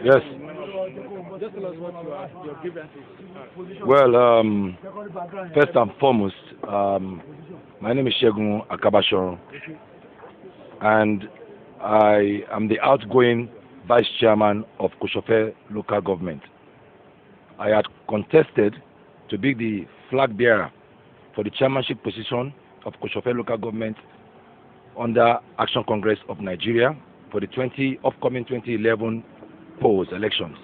Yes. Just tell us what your grievances. Well, first and foremost, my name is Segun Aka-Bashorun, and I am the outgoing vice chairman of Koshofe local government. I had contested to be the flag bearer for the chairmanship position of Koshofe local government under Action Congress of Nigeria for the upcoming 2011 polls elections.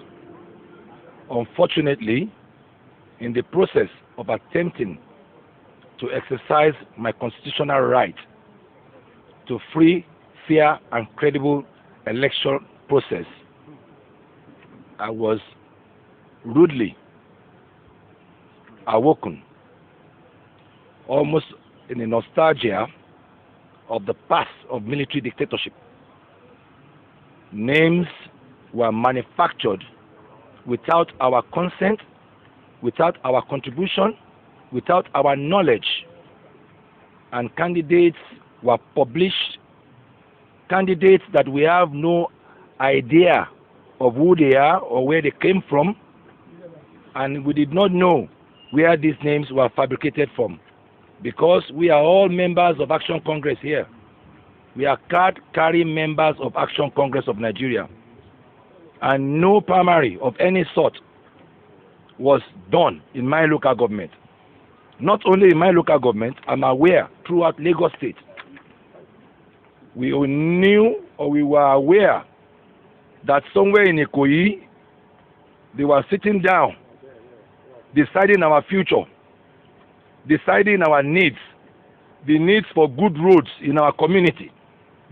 Unfortunately, in the process of attempting to exercise my constitutional right to free, fair, and credible election process, I was rudely awoken, almost in a nostalgia of the past of military dictatorship. Names were manufactured without our consent, without our contribution, without our knowledge, and candidates were published, candidates that we have no idea of who they are or where they came from, and we did not know where these names were fabricated from, because we are all members of Action Congress here. We are card-carrying members of Action Congress of Nigeria, and no primary of any sort was done in my local government. Not only in my local government, I'm aware throughout Lagos State. We knew, or we were aware, that somewhere in Ikoyi, they were sitting down, deciding our future, deciding our needs, the needs for good roads in our community,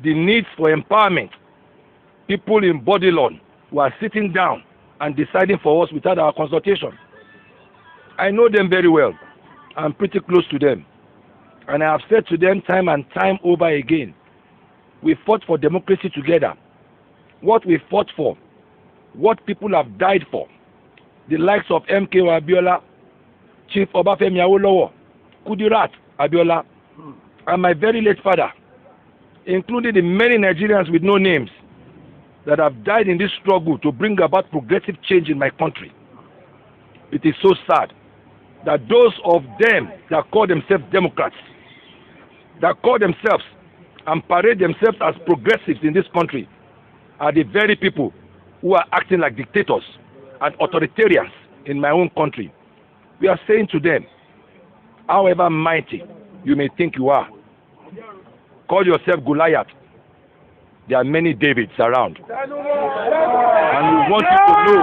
the needs for empowerment. People in Bodilon were sitting down and deciding for us without our consultation. I know them very well. I'm pretty close to them. And I have said to them time and time over again, we fought for democracy together. What we fought for, what people have died for, the likes of MK Abiola, Chief Obafemi Awolowo, Kudirat Abiola, and my very late father, including the many Nigerians with no names that have died in this struggle to bring about progressive change in my country. It is so sad that those of them that call themselves Democrats, that call themselves and parade themselves as progressives in this country, are the very people who are acting like dictators and authoritarians in my own country. We are saying to them, however mighty you may think you are, call yourself Goliath. There are many Davids around. And we want you to know,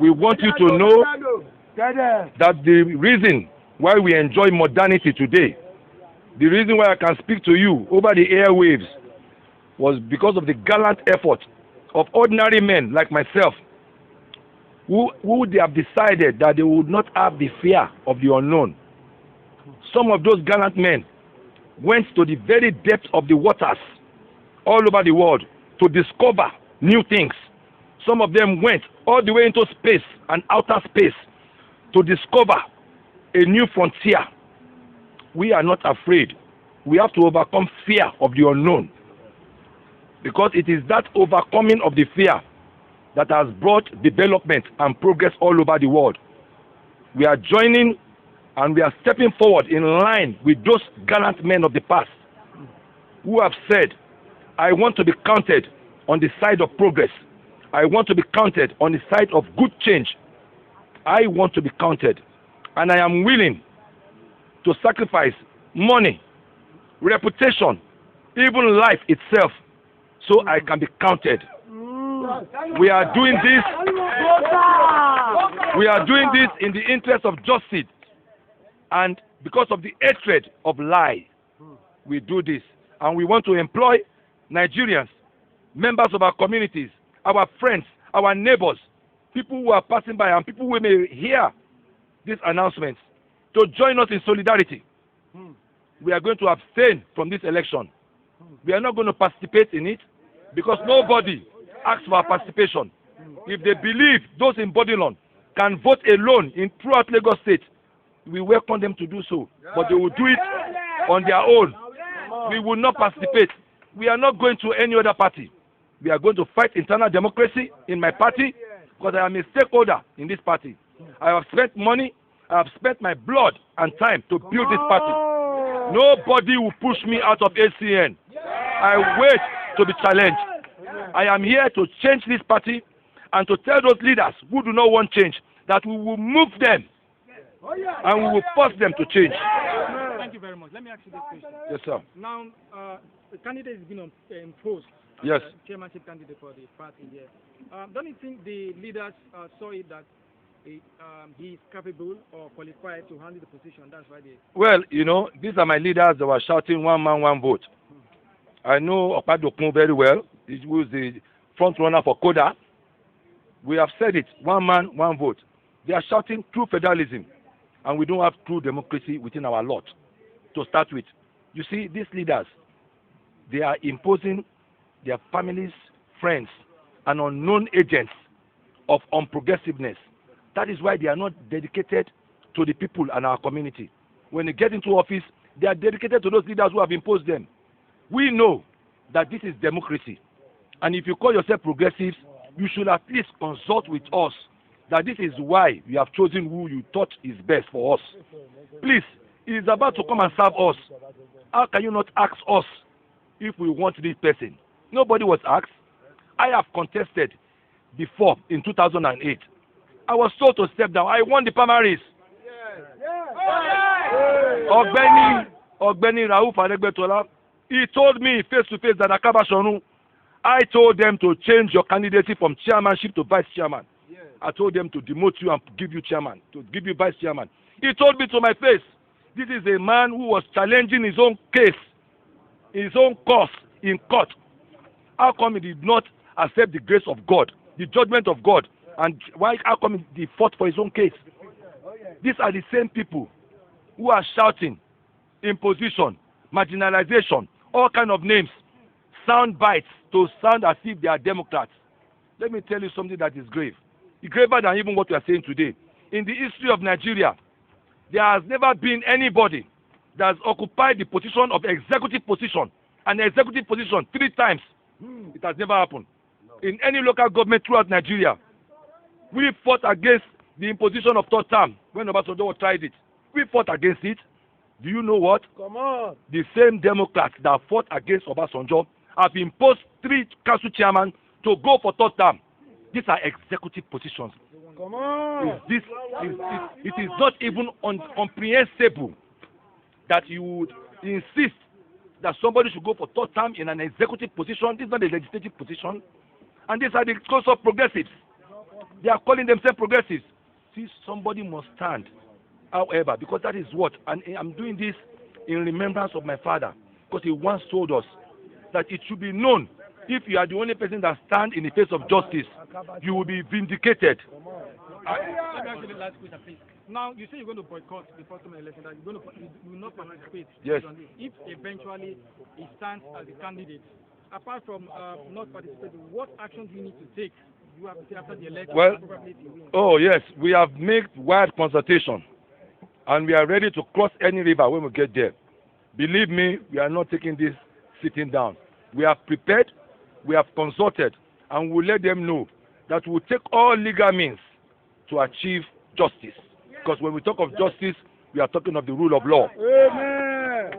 we want you to know that the reason why we enjoy modernity today, the reason why I can speak to you over the airwaves, was because of the gallant effort of ordinary men like myself, who they have decided that they would not have the fear of the unknown. Some of those gallant men went to the very depths of the waters all over the world to discover new things. Some of them went all the way into space and outer space to discover a new frontier. We are not afraid. We have to overcome fear of the unknown, because it is that overcoming of the fear that has brought development and progress all over the world. We are joining and we are stepping forward in line with those gallant men of the past who have said, I want to be counted on the side of progress. I want to be counted on the side of good change. I want to be counted, and I am willing to sacrifice money, reputation, even life itself, so I can be counted. We are doing this. We are doing this in the interest of justice, and because of the hatred of lie, we do this. And we want to employ Nigerians, members of our communities, our friends, our neighbors, people who are passing by, and people who may hear these announcements, to join us in solidarity. We are going to abstain from this election. We are not going to participate in it, because nobody asks for our participation. If they believe those in Bodilon can vote alone throughout Lagos State, we welcome them to do so. But they will do it on their own. We will not participate. We are not going to any other party. We are going to fight internal democracy in my party because I am a stakeholder in this party. I have spent money, I have spent my blood and time to build this party. Nobody will push me out of ACN. I wait to be challenged. I am here to change this party and to tell those leaders who do not want change that we will move them and we will force them to change. Thank you very much. Let me ask you this question. Yes, sir. Now, the candidate has been imposed. Yes. Chairmanship candidate for the party here. Don't you think the leaders saw it that he is capable or qualified to handle the position? That's why they. Well, you know, these are my leaders that were shouting one man, one vote. I know Okpadokun very well. He was the front runner for Koda. We have said it, one man, one vote. They are shouting true federalism, and we don't have true democracy within our lot. To start with, you see, these leaders, they are imposing their families, friends, and unknown agents of unprogressiveness. That is why they are not dedicated to the people and our community. When they get into office, they are dedicated to those leaders who have imposed them. We know that this is democracy. And if you call yourself progressives, you should at least consult with us that this is why we have chosen who you thought is best for us. Please, he is about to come and serve us. How can you not ask us if we want this person? Nobody was asked. I have contested before in 2008. I was told to step down. I won the primaries. Ọ̀gbẹ́ni Rauf Adegbetola, he told me face to face that Aka-Bashorun, I told them to change your candidacy from chairmanship to vice chairman. I told them to demote you and give you chairman, to give you vice chairman. He told me to my face, this is a man who was challenging his own case, his own cause in court. How come he did not accept the grace of God, the judgment of God, and how come he fought for his own case? These are the same people who are shouting imposition, marginalization, all kind of names, sound bites to sound as if they are Democrats. Let me tell you something that is grave. It's graver than even what we are saying today. In the history of Nigeria, there has never been anybody that has occupied the position of executive position, an executive position 3 times. It has never happened. In any local government throughout Nigeria, we fought against the imposition of 3rd term when Obasanjo tried it. We fought against it. Do you know what? Come on. The same Democrats that fought against Obasanjo have imposed 3 council chairmen to go for 3rd term. These are executive positions. Come on. It is not even comprehensible that you would insist that somebody should go for 3rd term in an executive position. This is not a legislative position. And these are the cause of progressives. They are calling themselves progressives. See, somebody must stand. However, because that is what, and I'm doing this in remembrance of my father, because he once told us that it should be known if you are the only person that stands in the face of justice, you will be vindicated. Let me ask you the last question, please. Now, you say you're going to boycott the first election, that you will not participate. Yes. If eventually he stands as a candidate, apart from not participating, what action do you need to take? You have to say after the election. Well, oh yes, we have made wide consultation, and we are ready to cross any river when we get there. Believe me, we are not taking this sitting down. We have prepared, we have consulted, and we will let them know that we will take all legal means to achieve justice. Because when we talk of justice, we are talking of the rule of law. Amen.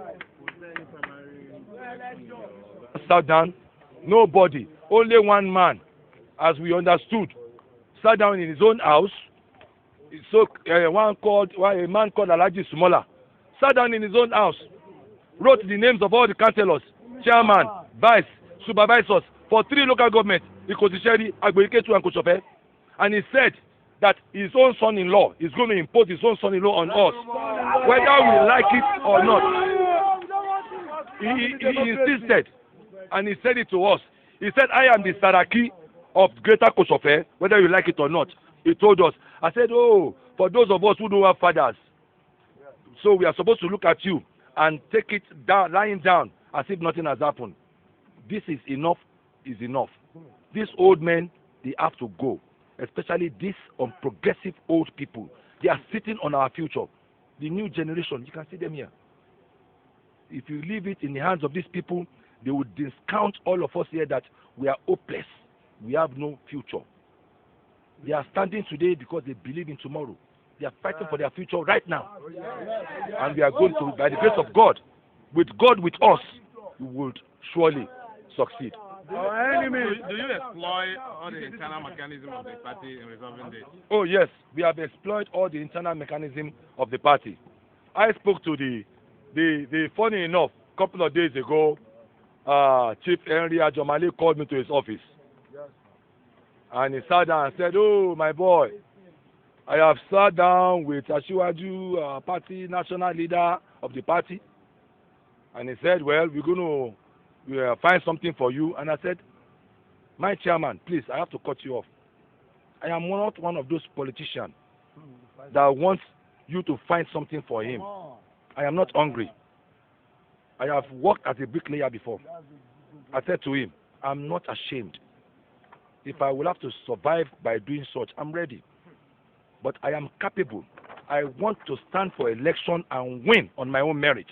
Sat down, nobody, only one man, as we understood, sat down in his own house. So a man called Alhaji Sumola sat down in his own house, wrote the names of all the councillors, chairman, vice, supervisors for 3 local governments, Ikotisheri, Agboiketu, and Kosofe, and he said that his own son-in-law is going to impose his own son-in-law on us, whether we like it or not. He insisted, and he said it to us. He said, I am the Saraki of Greater Kosofe, whether you like it or not. He told us. I said, oh, for those of us who don't have fathers, so we are supposed to look at you and take it down, lying down, as if nothing has happened. This is enough, is enough. These old men, they have to go, especially these unprogressive old people. They are sitting on our future. The new generation, you can see them here. If you leave it in the hands of these people, they would discount all of us here that we are hopeless. We have no future. They are standing today because they believe in tomorrow. They are fighting for their future right now. And we are going to, by the grace of God with us, we will surely succeed. Do you exploit all the internal mechanism of the party in resolving this? Oh yes, we have exploited all the internal mechanism of the party. I spoke to the funny enough, couple of days ago, Chief Henry Ajomale called me to his office. And he sat down and said, "Oh, my boy, I have sat down with Asiwaju, party national leader of the party." And he said, "Well, we're going to find something for you." And I said, "My chairman, please, I have to cut you off. I am not one of those politicians that wants you to find something for him. I am not hungry. I have worked as a bricklayer before." I said to him, "I'm not ashamed. If I will have to survive by doing such, I'm ready. But I am capable. I want to stand for election and win on my own merit.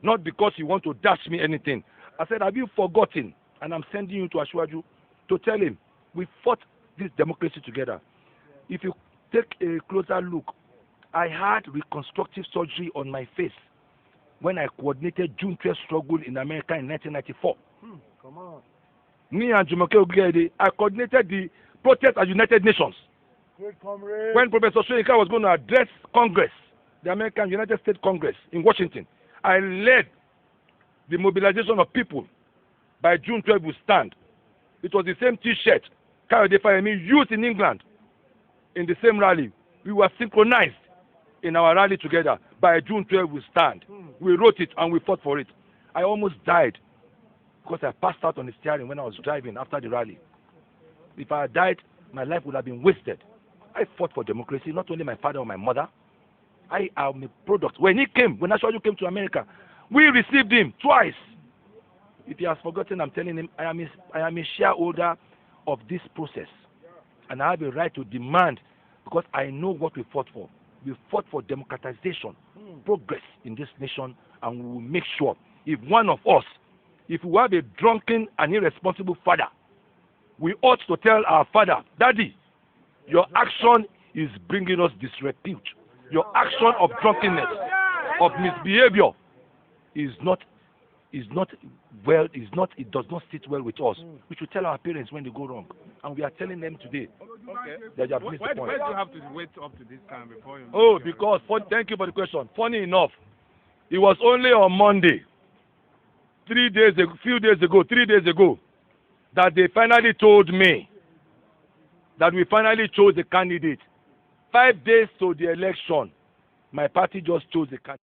Not because you want to dash me anything." I said, "Have you forgotten?" And I'm sending you to Asiwaju to tell him, we fought this democracy together. If you take a closer look, I had reconstructive surgery on my face when I coordinated June 12 struggle in America in 1994. Come on. Me and Jumoke Ogede, I coordinated the protest at United Nations. Great comrade. When Professor Segun Aka was going to address Congress, the American United States Congress in Washington, I led the mobilization of people. By June 12 we stand. It was the same T-shirt Kayode Fayemi used in England in the same rally. We were synchronized in our rally together. By June 12 we stand. We wrote it and we fought for it. I almost died because I passed out on the steering when I was driving after the rally. If I had died, my life would have been wasted. I fought for democracy, not only my father or my mother. I am a product. When Asiwaju came to America, we received him twice. If he has forgotten, I'm telling him, I am a shareholder of this process. And I have a right to demand, because I know what we fought for. We fought for democratization, progress in this nation, and we will make sure if one of us, if we have a drunken and irresponsible father, we ought to tell our father, "Daddy, your action is bringing us disrepute. Your action of drunkenness, of misbehavior, it does not sit well with us." We should tell our parents when they go wrong, and we are telling them today. Okay. That you have missed the point. Why do you have to wait up to this time before you? Oh, because thank you for the question. Funny enough, it was only on Monday, 3 days ago, that they finally told me that we finally chose a candidate. 5 days to the election, my party just chose a candidate.